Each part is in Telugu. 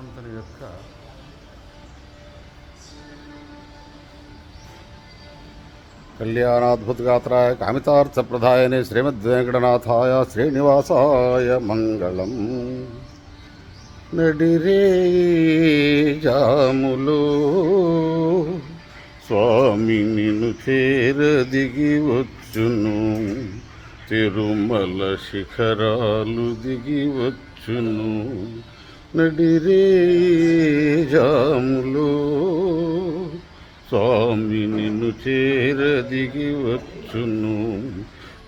భగవంతుని యొక్క కళ్యాణాద్భుతగాత్రాయ కామితార్థప్రదాయనే శ్రీమద్వేంకటనాథాయ శ్రీనివాసాయ మంగళం. నడిరే జాములో స్వామి నిన్ను చేరదిగి వచ్చును, తిరుమల శిఖరాలు దిగి వచ్చును. నడిరే జాములో స్వామి నిన్ను చేరదిగి వచ్చును,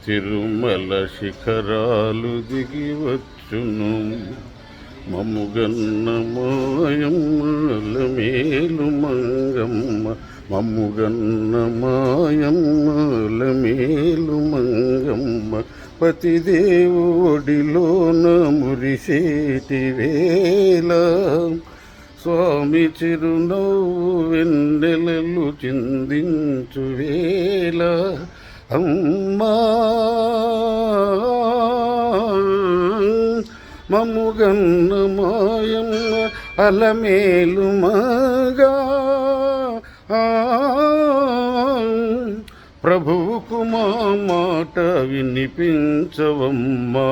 తిరుమల శిఖరాలు దిగి వచ్చును. మమ్ముగన్న మాయమ్మల మేలు మంగమ్మ, మమ్ముగన్న మాయమ్మల మేలు మంగమ్మ. పతిదేవుడిలోన మురిసేటి వేళ స్వామి చిరునవ్వు వెన్నెలలు చిందించు వేళ. అమ్మా మమ్ముగన్న మాయమ్మ అలమేలు మగా, ప్రభువుకు మా మాట వినిపించవమ్మా,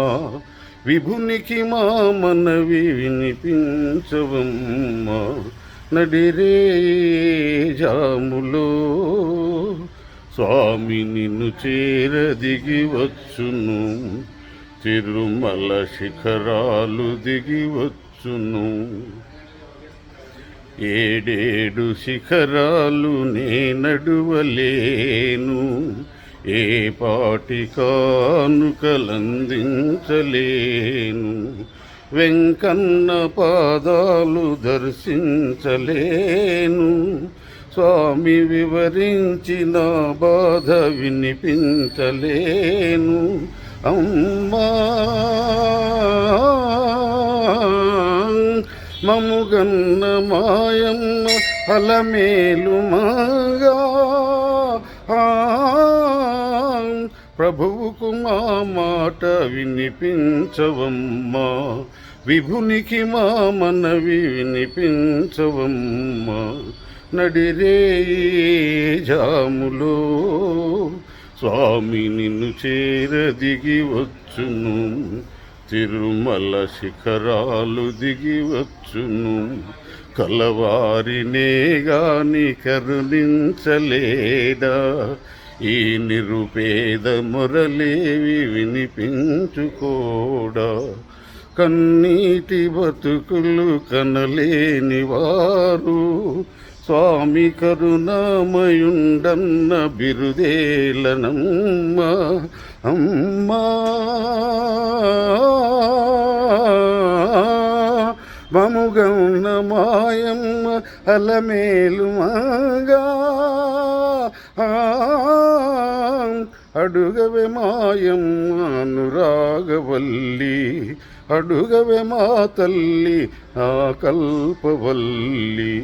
విభునికి మా మనవి వినిపించవమ్మా. నడిరే జాములో స్వామి నిన్ను చేరదిగి వచ్చును, తిరుమల శిఖరాలు దిగి వచ్చును. ఏడేడు శిఖరాలు నే నడువలేను, ఏ పాటి కానుకలందించలేను. వెంకన్న పాదాలు దర్శించలేను, స్వామి వివరించిన బాధ వినిపించలేను. అమ్మా మమ్ముగన్న మాయమ్మ అలమేలు మగా, ప్రభువుకు మా మాట వినిపించవమ్మా, విభునికి మా మనవి వినిపించవమ్మా. నడిరే జాములో స్వామి నిన్ను చేరదిగి వచ్చును, తిరుమల శిఖరాలు దిగి వచ్చును. కలవారినే గాని కరుణించలేడా, ఈ నిరుపేద మొరలేవి వినిపించుకోడా. కన్నీటి బతుకులు కనలేని వారు స్వామి కరుణామయుండన్న బిరుదేలనమ్మా. అమ్మా మమ్ముగన్న మాయమ్మ అలమేలు మగా, అడుగవే మాయమ్మ అనురాగవల్లి, అడుగవే మా తల్లి ఆ కల్పవల్లి.